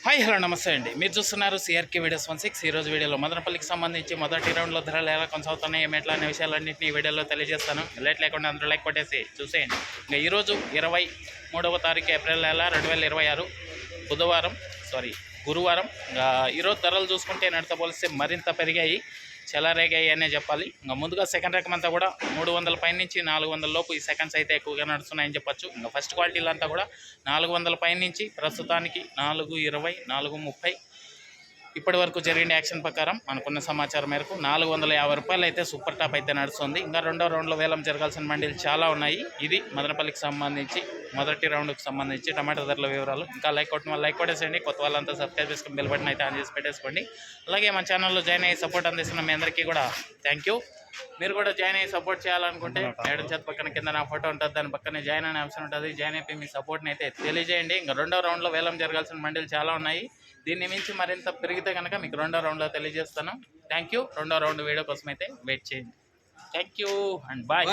Hi hello నమస్తే అండి. మీరు చూస్తున్నారు సిఆర్కే వీడియోస్ 16. ఈరోజు వీడియోలో మదనపల్లికి సంబంధించి మొదటి రౌండ్లో ధరలు ఎలా కొనసాగుతున్నాయి ఎట్లా అనే విషయాలన్నింటినీ ఈ వీడియోలో తెలియజేస్తాను. లేట్ లేకుండా అందరూ లైక్ కొట్టేసి చూసేయండి. ఇంకా ఈరోజు 23వ తారీఖు ఏప్రిల్ నెల 2026 గురువారం. ఇంకా ఈరోజు ధరలు చూసుకుంటే నడితో పోలిస్తే మరింత పెరిగాయి, చెలరేగాయి అనే చెప్పాలి. ఇంకా ముందుగా సెకండ్ రకం అంతా కూడా 300 పై నుంచి 400 లోపు ఈ సెకండ్స్ అయితే ఎక్కువగా నడుస్తున్నాయని చెప్పొచ్చు. ఇంకా ఫస్ట్ క్వాలిటీలు అంతా కూడా 400 పై నుంచి ప్రస్తుతానికి 420, 430 ఇప్పటి వరకు జరిగిన యాక్షన్ ప్రకారం మనకున్న సమాచారం మేరకు 450 రూపాయలు అయితే సూపర్ టాప్ అయితే నడుస్తుంది. ఇంకా రెండో రౌండ్లో వేలం జరగాల్సిన మండీలు చాలా ఉన్నాయి. ఇది మదనపల్లికి సంబంధించి మొదటి రౌండ్కి సంబంధించి టమాటా ధరల వివరాలు. ఇంకా లైక్ కొట్టేసేయండి. కొత్త వాళ్ళంతా సబ్స్క్రైబ్ చేసుకుని బెల్ బటన్ అయితే ఆన్ చేసి పెట్టేసుకోండి. అలాగే మన ఛానల్లో జాయిన్ అయ్యి సపోర్ట్ అందిస్తున్న మీ అందరికీ కూడా థ్యాంక్ యూ. మీరు కూడా జాయిన్ అయ్యి సపోర్ట్ చేయాలనుకుంటే ఎడం చేతి పక్కన కింద నా ఫోటో ఉంటుంది, దాని పక్కనే జాయిన్ అనే ఆప్షన్ ఉంటుంది. జాయిన్ అయిపోయి మీ సపోర్ట్ని అయితే తెలియజేయండి. ఇంకా రెండో రౌండ్లో వేలం జరగాల్సిన మండీలు చాలా ఉన్నాయి. దీన్ని మించి మరింత పెరిగితే కనుక మీకు రెండో రౌండ్లో తెలియజేస్తాను. Thank you. రెండో రౌండ్ వీడియో కోసం అయితే వెయిట్ చేయండి. Thank you and bye.